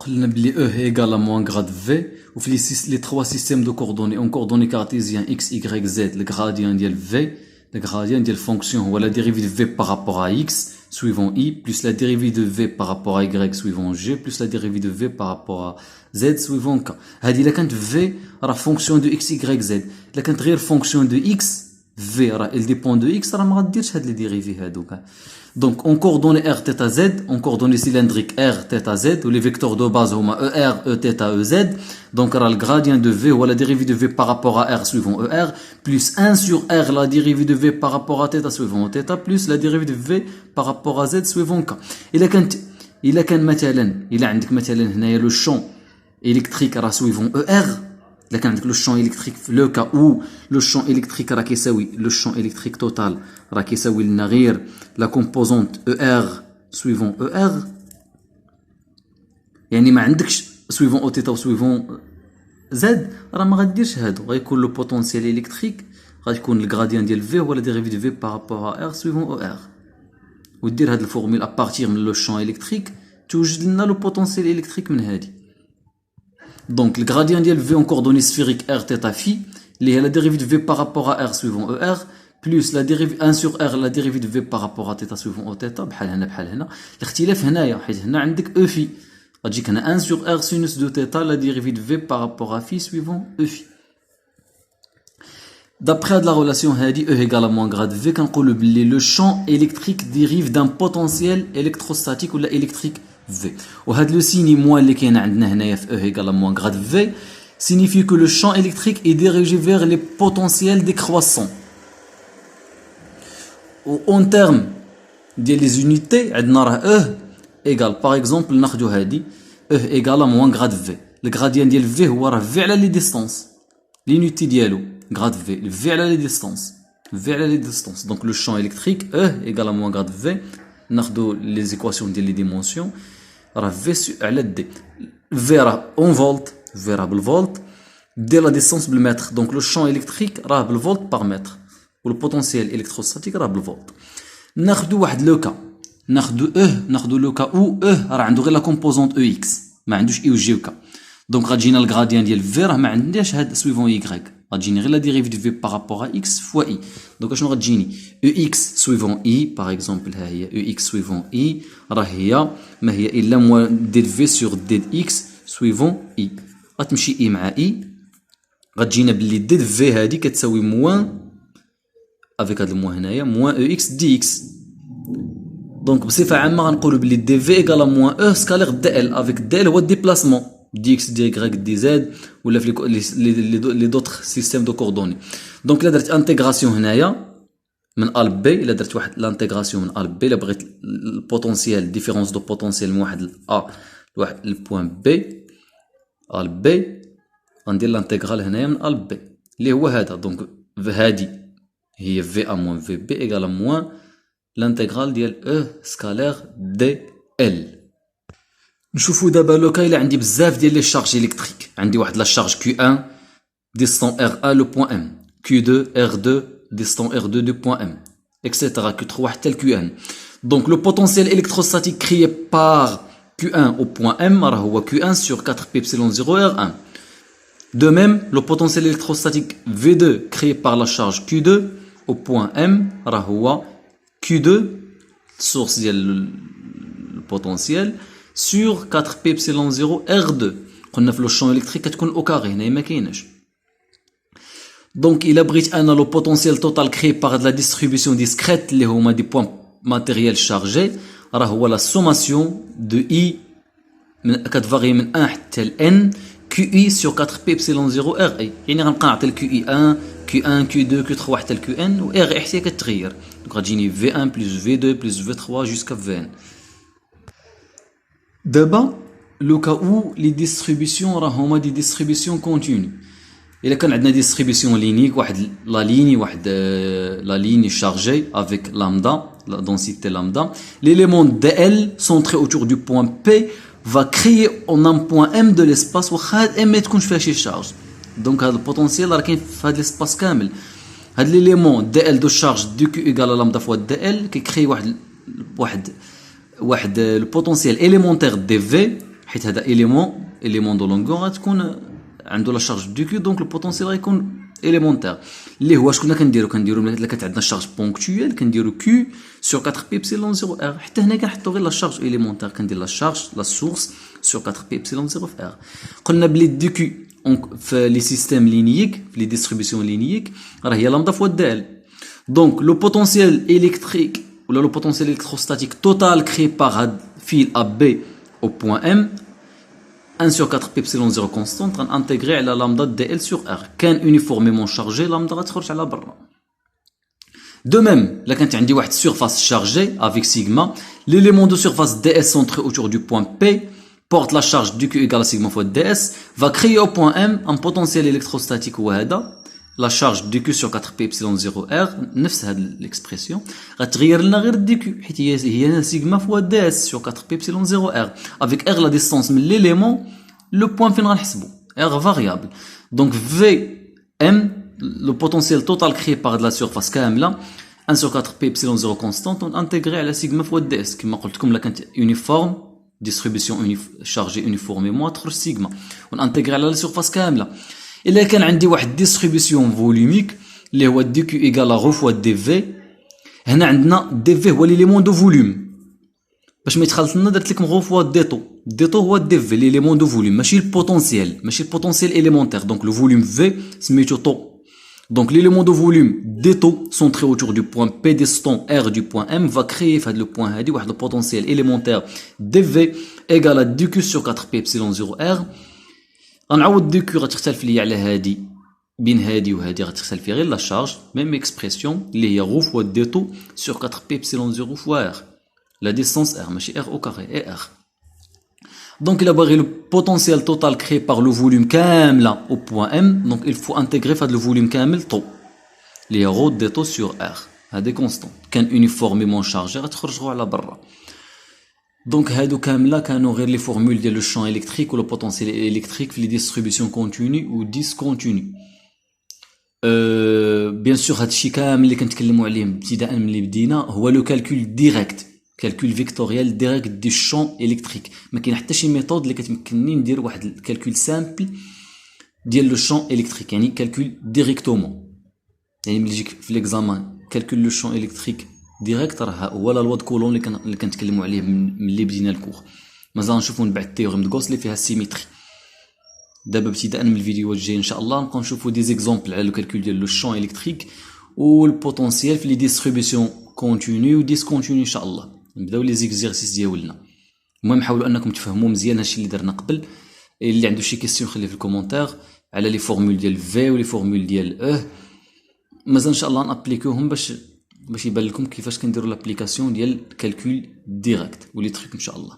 قلنا بلي E est égal à moins grade V ou les trois systèmes de coordonnées en coordonnées cartésiennes x, y, z le gradient ديال V le gradient ديال fonction ou la dérivée de V par rapport à x suivant i plus la dérivée de V par rapport à y suivant g plus la dérivée de V par rapport à z suivant k. هذه إلا كانت V راه fonction de x, y, z. إلا كانت غير fonction de x V راه elle dépend de x راه ما غاديرش هاد لي ديريفي هادو كاع. Donc en coordonnées r θ z en coordonnées cylindriques r θ z ou les vecteurs de base هما er e θ e z. Donc راه le gradient de V ou la dérivée de V par rapport à r suivant er plus 1 sur r la dérivée de V par rapport à θ suivant θ plus la dérivée de V par rapport à z suivant k. إلا كان مثلا إلا عندك مثلا هنايا لو champ électrique راه suivant er. إذا كان عندك لو champ électrique في لو كا او لو champ électrique راه كيساوي لو champ électrique total راه كيساوي لنا غير لا كومبوزونت او ار سويفون او ار يعني ما عندكش سويفون او تيتا وسويفون زد راه ما غاديرش هادو غيكون لو بوتونسيال الكتريك غتكون الغراديان ديال في هو لا ديريفي دو في بارابور ار سويفون او ار ودير هاد الفورمول ابارتير من لو champ électrique توجد لنا لو بوتونسيال الكتريك من هادي. Donc le gradient de V en coordonnées sphériques r θ phi, la dérivée de V par rapport à r suivant ER, plus la dérivée 1 sur r la dérivée de V par rapport à θ suivant θ بحال هنا بحال هنا. الاختلاف هنايا حيت هنا عندك E phi. غتجيك هنا 1 sur r sinus de θ la dérivée de V par rapport à phi suivant E phi. D'après la relation هادي E égale à moins grade V كنقولوا بلي le champ électrique dérive d'un potentiel électrostatique ولا électrique V. وهذا le signe moins اللي كاين عندنا هنايا في E égale à moins grade V signifie que le champ électrique est dirigé vers les potentiels décroissants. En termes ديال les unités عندنا راه E égale par exemple ناخذوا هذه E égale à moins grade V. Le gradient ديال V هو راه V على les distances. L'unité ديالو grade V, V على les distances. V على les distances. Donc le champ électrique E égale à moins grade V. ناخذوا les équations ديال les dimensions. راه V على D. V راه en volt, V راه بالفولت. D la distance بالمتر. Donc le champ électrique راه بالفولت par mètre. و le potentiel électrostatique راه بالفولت. ناخذوا واحد لو كا. ناخذوا ناخذوا لو كا او راه عنده غير لا كومبوزونت EX. ما عندوش اي و جي و كا. دونك غتجينا الغراديان ديال V راه ما عندناش هاد سويفون Y. غتجيني غير لا ديريفي دو في بارابور ا x فوا i. دونك اشنو غتجيني اx سويفون i باغ اكزومبل ها هي اx سويفون i راه هي ما هي الا موان ديال في سور دي x سويفون i. غتمشي i مع i غتجينا باللي دي في هادي كتساوي موان افيك هاد الموان هنايا موان او x دي x. دونك بصفه عامه غنقولوا باللي دي في ايكال موان او سكالير دي ال افيك دي ال هو الديبلاسمون دي اكس دي y دي زد ولا في لي دوطخ سيستيم دو كوردوني. دونك الا درت انتيغراسيون هنايا من ا ل بي الا درت واحد لانتيغراسيون من ا ل بي الا بغيت البوتونسيال ديفيرونس دو بوتونسيال من واحد ل ا لواحد البوان بي ا ل بي غندير لانتيغرال هنايا من ا ل بي اللي هو هذا. دونك هادي هي في ا موان في بي ايكال موان لانتيغرال ديال او سكالير دي ال. نشوفوا دابا لو كا الا عندي بزاف ديال لي شارج الكتريك عندي واحد لا شارج Q1 ديستون R1 لو بوين ام Q2 R2 ديستون R2 دو بوين ام etc Q3 حتى ل Qn. دونك لو بوتونسيال électrostatique créé par Q1 au point M راه هو Q1 sur 4 pi epsilon 0 R1. De même le potentiel électrostatique V2 créé par la charge Q2 au point M راه هو Q2 source ديال البوتونسيال sur 4 pi epsilon 0 R2. قلنا في لو champ électrique كتكون او كاري هنايا ما كايناش. دونك الا بغيت انا لو بوتونسيال توتال كري باغ لا ديستريبيسيون ديسكريت اللي هما دي بوين ماتيريال شارجي راه هو لا سوماسيون دو اي كتفاري من 1 حتى ل n QI sur 4 pi epsilon 0 RI. يعني غنبقى نعطي ال QI1 Q1 Q2 Q3 حتى ل QN و RI حتى كتغير. دونك غتجيني V1 plus V2 plus V3 jusqu'à Vn. دابا لو كا او لي ديستريبيسيون راه هما دي ديستريبيسيون كونتينيو. الا كان عندنا ديستريبيسيون لينيك واحد لا ليني شارجي افيك لامدا لا densité lambda, l'élément dl centré autour du point P va créer en un point M de l'espace واخا هاد M ما تكونش فيها شي شارج. دونك هاد البوتونسيال راه كاين في هاد l'espace كامل. هاد ليليمون dl دو شارج دو Q égale à lambda fois dl كيكري واحد le potentiel élémentaire dV حيت هذا élément دو لونغور غتكون عنده لا شارج دو كيو دونك البوتونسيال غيكون élémentaire اللي هو شكون كنديرو ملي كانت عندنا شارج بونكتويال كنديرو كيو سور 4 بي ابسيلون 0 ار حتى هنا كنحطو غير لا شارج élémentaire كندير لا شارج لا سورس سور 4 بي ابسيلون 0 في ار قلنا بلي دو كيو في لي سيستيم لينييك في لي ديستريبيسيون لينييك راه هي لامدا فوا دي ال دونك لو بوتونسيال الكتريك ولا لو بوتونسيال الكتروستاتيك توتال كري باغ هاد فيل ا بي au point M 1 sur 4 pi epsilon 0 constante غنانتيغري على لامدا دي ال سور ار كان يونيفورميمون شارجي لامدا غتخرج على برا دو ميم لا كانت عندي واحد سيرفاس شارجي افيك سيغما l'élément de surface ds centré autour du point P porte la charge du Q égale à sigma fois ds va créer au point M un potentiel électrostatique هو هذا la charge du Q sur 4 pi epsilon 0 r نفس هاد l'expression غتغير لنا غير دي Q حيت هي سيغما فوا ds sur 4 pi epsilon 0 r avec r la distance من l'élément le point فين غنحسبو r variable donc v m le potentiel total créé par de la surface كامله 1 sur 4 pi epsilon 0 constante on intégrer على سيغما فوا ds كما قلت لكم لا كانت uniforme distribution chargée uniformément تخرج سيغما on intégrer على la surface كامله إلا كان عندي واحد ديستريبيسيون فوليوميك اللي هو دي كيو إيكال رو فوا دي في هنا عندنا دي في هو ليليمون دو فوليوم باش ما يتخلط لنا درت لكم رو فوا دي طو هو دي في ليليمون دو فوليوم ماشي البوتونسيال إليمونتير دونك لو فوليوم في سميتو طو دونك ليليمون دو فوليوم دي طو سونتري اوتور دو بوين بي ديستون ار دو بوين ام فا كريي في هاد لو بوين هادي واحد البوتونسيال إليمونتير دي في إيكال دي كيو سور 4 بي ابسيلون 0 ار غنعوض دو كيو غتختلف ليا على هادي بين هادي وهادي غتختلف غير لا شارج ميم اكسبرسيون اللي هي رو فوا دي طو سور 4 بي ابسيلون 0 فوا ار لا ديستانس ار ماشي ار او كاري اي ار دونك الا باغي لو بوتونسيال توتال كري بار لو فوليوم كامله او بوين ام دونك il faut انتيغري في هاد لو فوليوم كامل طو اللي هي رو دي طو سور ار هادي كونستون كان يونيفورميمون شارجي غتخرج غو على برا دونك هادو كامله كانوا غير لي فورمول ديال لو شون الكتريك ولا بوتونسيال الكتريك في لي ديستريبيسيون كونتيني و ديسكونتيني بيان سور هادشي كامل اللي كنتكلموا عليه ابتداء من اللي بدينا هو لو كالكول ديريكت كالكول فيكتوريال ديريكت دي شون الكتريك ما كاين حتى شي ميثود اللي كتمكنني ندير واحد الكالكول سامبل ديال لو شون الكتريك يعني كالكول ديريكتومون يعني ملي يجيك في ليكزامان كالكول لو شون الكتريك ديريكت راه هو لا لوا دو كولون اللي كنتكلموا عليه من اللي بدينا الكور مازال نشوفوا من بعد تيوريم دو غوس اللي فيها السيميتري دابا ابتداء من الفيديوهات الجايه ان شاء الله نبقاو نشوفوا دي زيكزامبل على لو كالكول ديال لو شون الكتريك والبوتونسيال في لي ديستريبيسيون كونتيني و ديسكونتيني ان شاء الله نبداو لي زيكزيرسيس ديالنا المهم حاولوا انكم تفهموا مزيان هادشي اللي درنا قبل اللي عنده شي كيسيون خليه في الكومونتير على لي فورمول ديال في ولي فورمول ديال مازال ان شاء الله نابليكوهم باش يبان لكم كيفاش كنديروا لابليكاسيون ديال كالكول ديريكت ولي تريك ان شاء الله